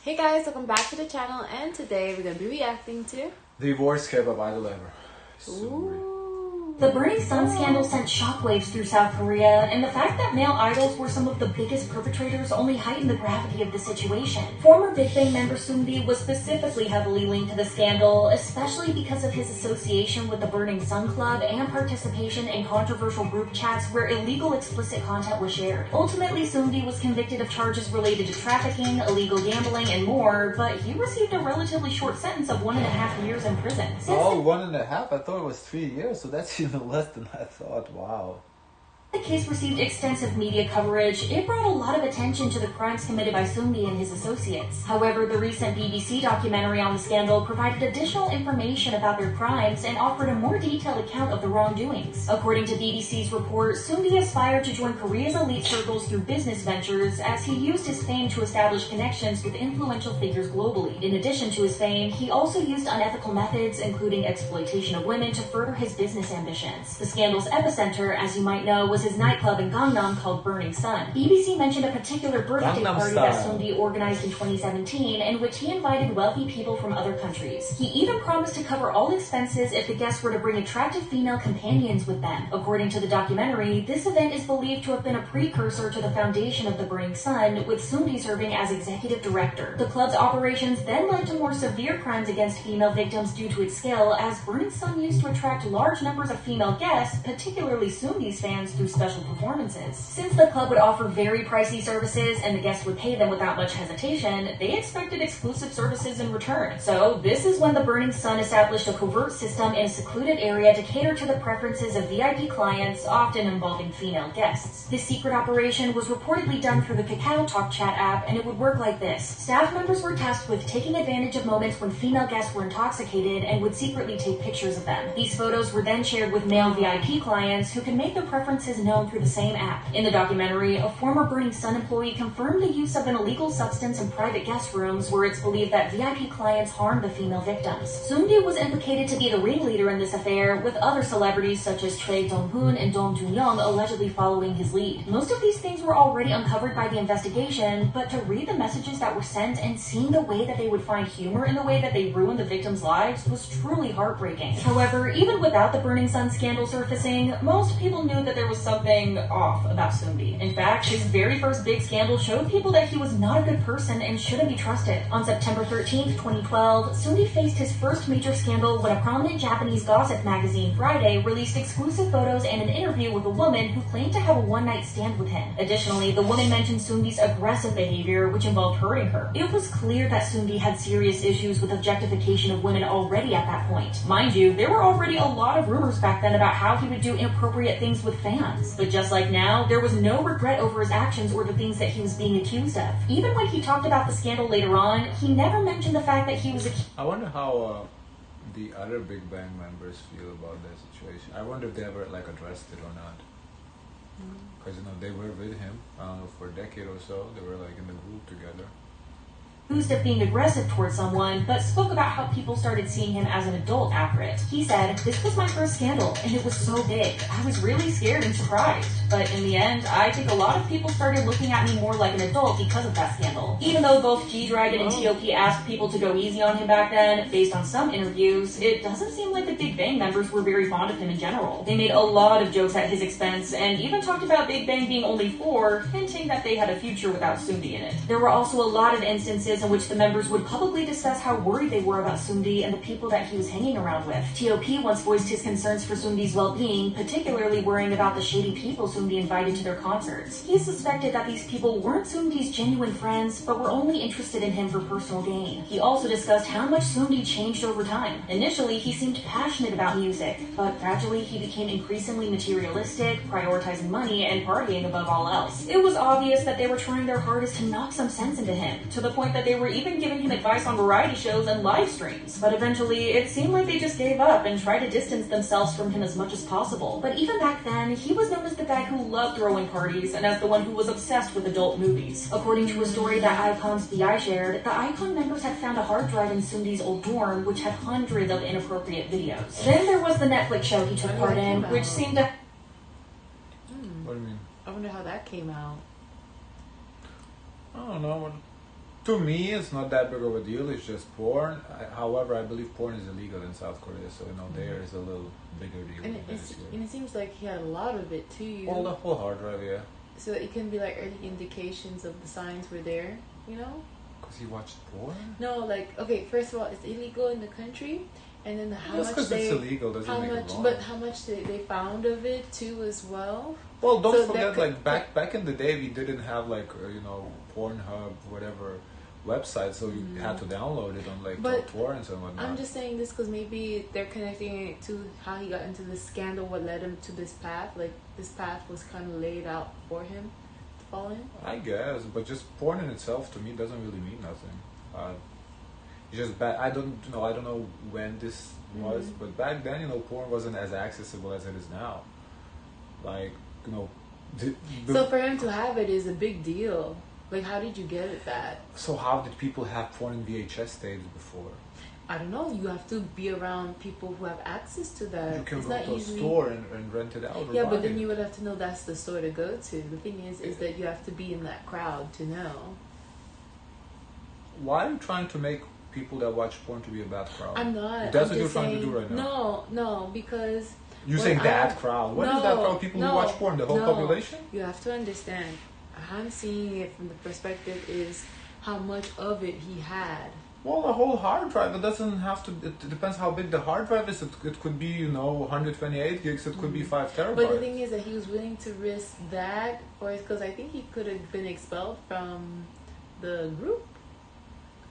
Hey guys, welcome back to the channel, and today we're going to be reacting to The worst K-pop idol ever. Seungri. The Burning Sun scandal sent shockwaves through South Korea, and the fact that male idols were some of the biggest perpetrators only heightened the gravity of the situation. Former Big Bang member Seungri was specifically heavily linked to the scandal, especially because of his association with the Burning Sun Club and participation in controversial group chats where illegal explicit content was shared. Ultimately, Seungri was convicted of charges related to trafficking, illegal gambling, and more, but he received a relatively short sentence of 1.5 years in prison. Oh, 1.5? I thought it was 3 years, so that's even less than I thought. Wow. The case received extensive media coverage. It brought a lot of attention to the crimes committed by Seungri and his associates. However, the recent BBC documentary on the scandal provided additional information about their crimes and offered a more detailed account of the wrongdoings. According to BBC's report, Seungri aspired to join Korea's elite circles through business ventures as he used his fame to establish connections with influential figures globally. In addition to his fame, he also used unethical methods, including exploitation of women, to further his business ambitions. The scandal's epicenter, as you might know, was his nightclub in Gangnam called Burning Sun. BBC mentioned a particular birthday Gangnam party Style. that Seungri organized in 2017, in which he invited wealthy people from other countries. He even promised to cover all expenses if the guests were to bring attractive female companions with them. According to the documentary, this event is believed to have been a precursor to the foundation of the Burning Sun, with Seungri serving as executive director. The club's operations then led to more severe crimes against female victims due to its scale, as Burning Sun used to attract large numbers of female guests, particularly Seungri's fans, through special performances. Since the club would offer very pricey services and the guests would pay them without much hesitation, they expected exclusive services in return. So this is when the Burning Sun established a covert system in a secluded area to cater to the preferences of VIP clients, often involving female guests. This secret operation was reportedly done through the Kakao Talk chat app, and it would work like this. Staff members were tasked with taking advantage of moments when female guests were intoxicated and would secretly take pictures of them. These photos were then shared with male VIP clients who could make their preferences known through the same app. In the documentary, a former Burning Sun employee confirmed the use of an illegal substance in private guest rooms where it's believed that VIP clients harmed the female victims. Seungri was implicated to be the ringleader in this affair, with other celebrities such as Choi Dong-hoon and Dong Jun-young allegedly following his lead. Most of these things were already uncovered by the investigation, but to read the messages that were sent and seeing the way that they would find humor in the way that they ruined the victims' lives was truly heartbreaking. However, even without the Burning Sun scandal surfacing, most people knew that there was something off about Seungri. In fact, his very first big scandal showed people that he was not a good person and shouldn't be trusted. On September 13th, 2012, Seungri faced his first major scandal when a prominent Japanese gossip magazine, Friday, released exclusive photos and an interview with a woman who claimed to have a one-night stand with him. Additionally, the woman mentioned Seungri's aggressive behavior, which involved hurting her. It was clear that Seungri had serious issues with objectification of women already at that point. Mind you, there were already a lot of rumors back then about how he would do inappropriate things with fans. But just like now, there was no regret over his actions or the things that he was being accused of. Even when he talked about the scandal later on, he never mentioned the fact that he was I wonder how the other Big Bang members feel about that situation. I wonder if they ever addressed it or not. Because they were with him for a decade or so. They were in the group together. accused of being aggressive towards someone, but spoke about how people started seeing him as an adult after it. He said, "This was my first scandal, and it was so big. I was really scared and surprised. But in the end, I think a lot of people started looking at me more like an adult because of that scandal." Even though both G-Dragon and T.O.P asked people to go easy on him back then, based on some interviews, it doesn't seem like the Big Bang members were very fond of him in general. They made a lot of jokes at his expense, and even talked about Big Bang being only 4, hinting that they had a future without Seungri in it. There were also a lot of instances in which the members would publicly discuss how worried they were about Seungri and the people that he was hanging around with. T.O.P once voiced his concerns for Seungri's well-being, particularly worrying about the shady people Seungri invited to their concerts. He suspected that these people weren't Seungri's genuine friends, but were only interested in him for personal gain. He also discussed how much Seungri changed over time. Initially, he seemed passionate about music, but gradually he became increasingly materialistic, prioritizing money and partying above all else. It was obvious that they were trying their hardest to knock some sense into him, to the point that they were even giving him advice on variety shows and live streams. But eventually, it seemed like they just gave up and tried to distance themselves from him as much as possible. But even back then, he was known as the guy who loved throwing parties and as the one who was obsessed with adult movies. According to a story that Icon's BI shared, the Icon members had found a hard drive in Seungri's old dorm, which had hundreds of inappropriate videos. Then there was the Netflix show he took part in, which seemed to... What do you mean? I wonder how that came out. I don't know. To me, it's not that big of a deal. It's just porn. However, I believe porn is illegal in South Korea, so there is a little bigger deal. And it seems like he had a lot of it too. Well, the whole hard drive, yeah. So it can be like early indications of the signs were there, you know? Because he watched porn? No, like, okay, first of all, it's illegal in the country, and then how much because it's illegal doesn't make it wrong. But how much they found of it too as well. Well, don't forget, like back in the day, we didn't have like Pornhub, whatever website, so you had to download it on like torrents and whatnot. I'm just saying this because maybe they're connecting it to how he got into this scandal, what led him to this path. Like this path was kind of laid out for him to fall in. I guess, but just porn in itself to me doesn't really mean nothing. It's just I don't know when this was, but back then, porn wasn't as accessible as it is now. Like, so for him to have it is a big deal. Like, how did you get it that? So how did people have porn in VHS tapes before? I don't know. You have to be around people who have access to that. You can go to a store and rent it out. Yeah, but then you would have to know that's the store to go to. The thing is that you have to be in that crowd to know. Why are you trying to make people that watch porn to be a bad crowd? I'm not. That's what you're trying to do right now. No, because... You're saying that crowd. What is that crowd? People who watch porn? The whole population? You have to understand. I'm seeing it from the perspective is how much of it he had. Well, the whole hard drive, it doesn't have to, it depends how big the hard drive is. It could be, 128 gigs, it could be 5 terabytes. But the thing is that he was willing to risk that because I think he could have been expelled from the group.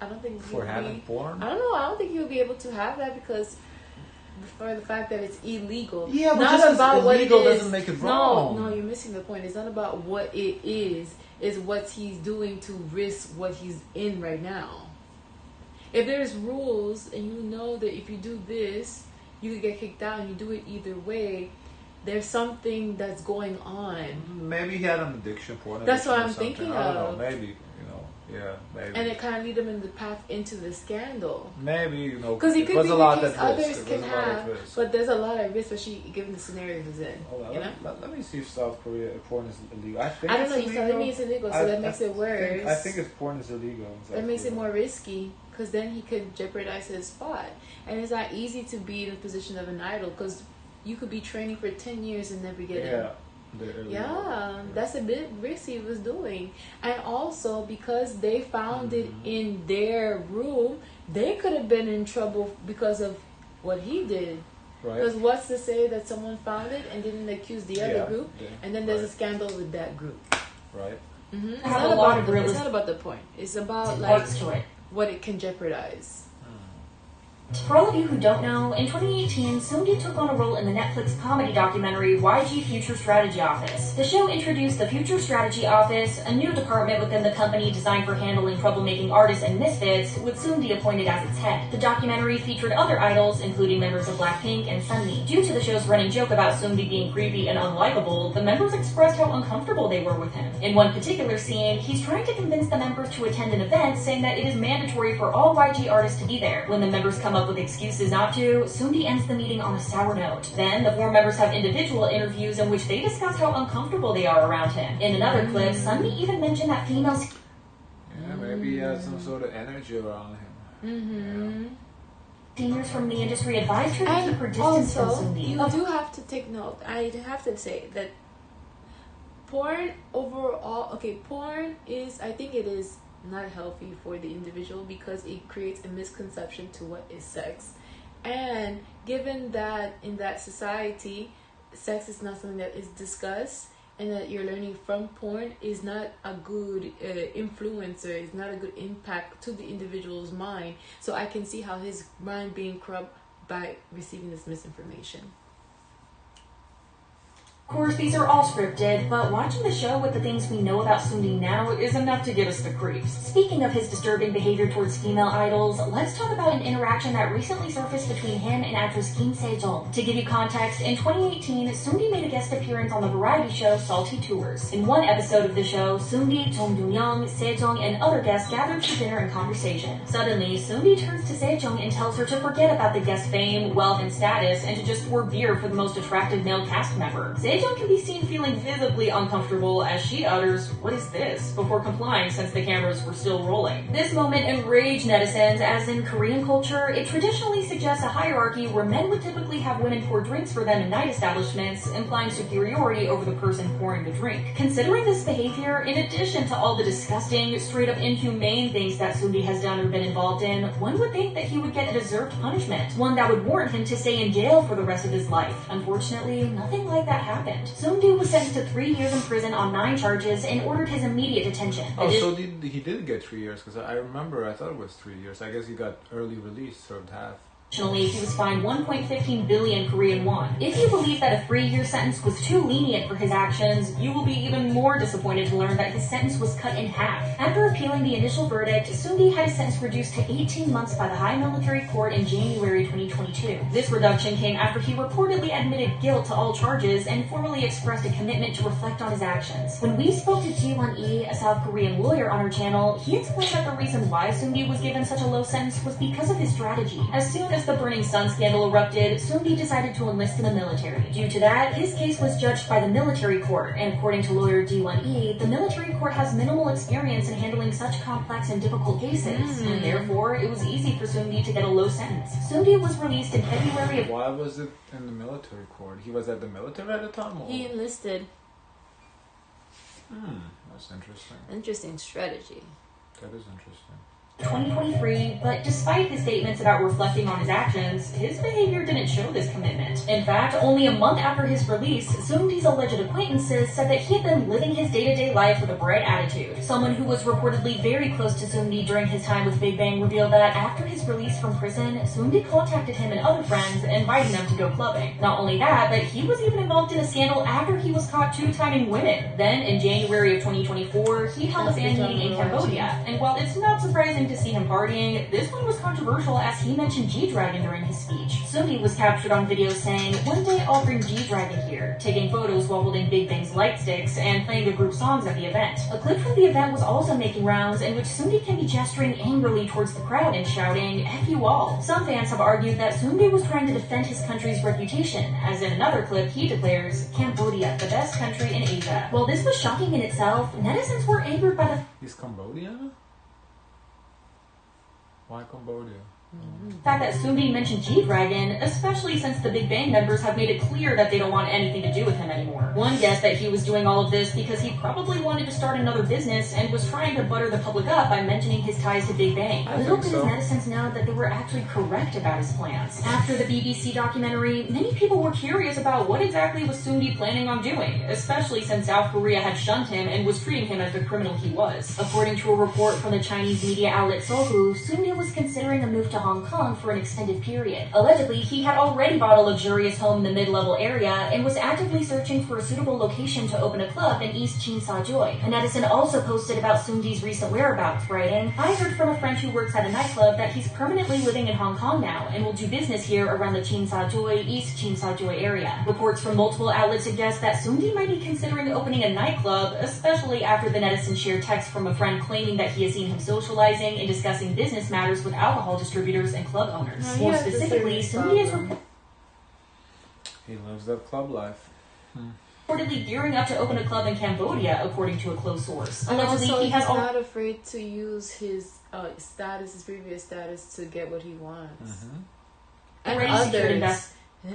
I don't think for having porn? I don't know. I don't think he would be able to have that because for the fact that it's illegal. Yeah, but not just about what it is. Doesn't make it wrong. No, you're missing the point. It's not about what it is. It's what he's doing to risk what he's in right now. If there's rules and you know that if you do this, you could get kicked out and you do it either way, there's something that's going on. Maybe he had an addiction, porn That's what I'm something. thinking I don't of. know, maybe, yeah, maybe. And it kind of lead him in the path into the scandal. Maybe, because it could be the case others can have, but there's a lot of risk, especially given the scenario he's in. Let me see if South Korea porn is illegal. I don't know. You're telling me it's illegal, so that makes it worse. I think porn is illegal. That makes it more risky, because then he could jeopardize his spot. And it's not easy to be in a position of an idol, because you could be training for 10 years and never get in. Yeah, that's a bit risky he was doing. And also because they found it in their room, they could have been in trouble because of what he did. Because what's to say that someone found it and didn't accuse the other group, and then there's a scandal with that group. Right. It's not about the point. It's about like what it can jeopardize. For all of you who don't know, in 2018, Seungri took on a role in the Netflix comedy documentary YG Future Strategy Office. The show introduced the Future Strategy Office, a new department within the company designed for handling troublemaking artists and misfits, with Seungri appointed as its head. The documentary featured other idols, including members of Blackpink and Sunmi. Due to the show's running joke about Seungri being creepy and unlikable, the members expressed how uncomfortable they were with him. In one particular scene, he's trying to convince the members to attend an event, saying that it is mandatory for all YG artists to be there. When the members come up with excuses not to, Seungri ends the meeting on a sour note. Then, the four members have individual interviews in which they discuss how uncomfortable they are around him. In another clip, Sunmi even mentioned that females... Yeah, maybe he has some sort of energy around him. Seniors from the industry advised her to keep her distance from Seungri. You do have to take note. I have to say that porn overall... Okay, porn is... I think it is not healthy for the individual because it creates a misconception to what is sex. And given that in that society, sex is not something that is discussed, and that you're learning from porn is not a good influencer, is not a good impact to the individual's mind. So I can see how his mind being corrupt by receiving this misinformation. Of course, these are all scripted, but watching the show with the things we know about Seungri now is enough to give us the creeps. Speaking of his disturbing behavior towards female idols, let's talk about an interaction that recently surfaced between him and actress Kim Sejong. To give you context, in 2018, Seungri made a guest appearance on the variety show Salty Tours. In one episode of the show, Seungri, Jong Young, Sejong, and other guests gathered for dinner and conversation. Suddenly, Seungri turns to Sejong and tells her to forget about the guest's fame, wealth, and status, and to just pour beer for the most attractive male cast member. Taejong can be seen feeling visibly uncomfortable as she utters, "What is this?" before complying since the cameras were still rolling. This moment enraged netizens, as in Korean culture, it traditionally suggests a hierarchy where men would typically have women pour drinks for them in night establishments, implying superiority over the person pouring the drink. Considering this behavior, in addition to all the disgusting, straight up inhumane things that Seungri has done or been involved in, one would think that he would get a deserved punishment, one that would warrant him to stay in jail for the rest of his life. Unfortunately, nothing like that happened. Seungri was sentenced to 3 years in prison on 9 charges and ordered his immediate detention. Oh, so he did get 3 years, because I remember I thought it was 3 years. I guess he got early release, served half. Additionally, he was fined 1.15 billion Korean won. If you believe that a 3-year sentence was too lenient for his actions, you will be even more disappointed to learn that his sentence was cut in half. After appealing the initial verdict, Seungri had his sentence reduced to 18 months by the High Military Court in January 2022. This reduction came after he reportedly admitted guilt to all charges and formally expressed a commitment to reflect on his actions. When we spoke to Ji-won-e, a South Korean lawyer on our channel, he explained that the reason why Seungri was given such a low sentence was because of his strategy. As soon as the Burning Sun scandal erupted, Seungri decided to enlist in the military. Due to that, his case was judged by the military court, and according to lawyer Ji-won-e, the military court has minimal experience in handling such complex and difficult cases, and therefore it was easy for Seungri to get a low sentence. Seungri was released in February of... Why was it in the military court? He was at the military at the time? Or? He enlisted. That's interesting. Interesting strategy. That is interesting. 2023, but despite his statements about reflecting on his actions, his behavior didn't show this commitment. In fact, only a month after his release, Seungri's alleged acquaintances said that he had been living his day-to-day life with a bright attitude. Someone who was reportedly very close to Seungri during his time with Big Bang revealed that after his release from prison, Seungri contacted him and other friends, inviting them to go clubbing. Not only that, but he was even involved in a scandal after he was caught 2-timing women. Then, in January of 2024, he held a fan meeting in Cambodia, and while it's not surprising to see him partying, this one was controversial as he mentioned G-Dragon during his speech. Seungri was captured on video saying, "One day I'll bring G-Dragon here," taking photos while holding Big Bang's light sticks and playing the group songs at the event. A clip from the event was also making rounds in which Seungri can be gesturing angrily towards the crowd and shouting, "F you all." Some fans have argued that Seungri was trying to defend his country's reputation, as in another clip he declares, "Cambodia, the best country in Asia." While this was shocking in itself, netizens were angered by the He's Cambodian? Why Cambodia? fact that Seungri mentioned G-Dragon, especially since the Big Bang members have made it clear that they don't want anything to do with him anymore. One guessed that he was doing all of this because he probably wanted to start another business and was trying to butter the public up by mentioning his ties to Big Bang. Little did his netizens know that they were actually correct about his plans. After the BBC documentary, many people were curious about what exactly was Seungri planning on doing, especially since South Korea had shunned him and was treating him as the criminal he was. According to a report from the Chinese media outlet Sohu, Seungri was considering a move to Hong Kong for an extended period. Allegedly, he had already bought a luxurious home in the mid-level area and was actively searching for a suitable location to open a club in East Chin-sa-joy. A netizen also posted about Seungri's recent whereabouts, writing, "I heard from a friend who works at a nightclub that he's permanently living in Hong Kong now and will do business here around the Chin-sa-joy, East Chin-sa-joy area." Reports from multiple outlets suggest that Seungri might be considering opening a nightclub, especially after the netizen shared text from a friend claiming that he has seen him socializing and discussing business matters with alcohol distributors and club owners. More specifically, Seungri is He lives that club life. reportedly gearing up to open a club in Cambodia, according to a close source. And Allegedly, also, he has he's not afraid to use his status, his previous status, to get what he wants. And already secured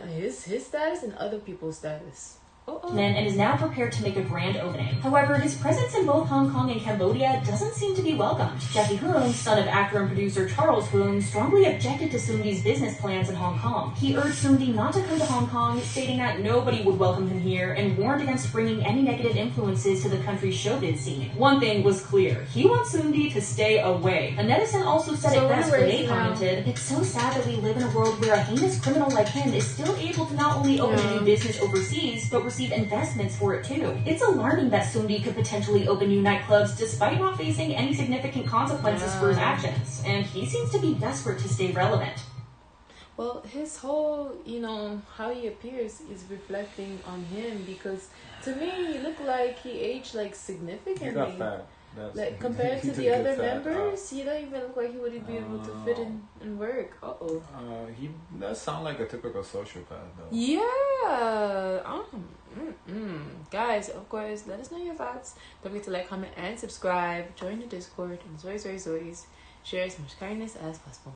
his status and other people's status. and is now prepared to make a grand opening. However, his presence in both Hong Kong and Cambodia doesn't seem to be welcomed. Jackie Hoon, son of actor and producer Charles Hoon, strongly objected to Seungri's business plans in Hong Kong. He urged Seungri not to come to Hong Kong, stating that nobody would welcome him here and warned against bringing any negative influences to the country's showbiz scene. One thing was clear: he wants Seungri to stay away. A netizen also said it best when they commented, "It's so sad that we live in a world where a heinous criminal like him is still able to not only open a new business overseas, but receive investments for it too." It's alarming that Seungri could potentially open new nightclubs despite not facing any significant consequences for his actions, and he seems to be desperate to stay relevant. Well, his whole, how he appears is reflecting on him, because to me, he looked like he aged significantly. He got fat. Like compared to the other members, he don't even look like he would be able to fit in and work. He does sound like a typical sociopath, though. Yeah. Guys, of course, let us know your thoughts. Don't forget to like, comment, and subscribe. Join the Discord and Zoys. Share as much kindness as possible.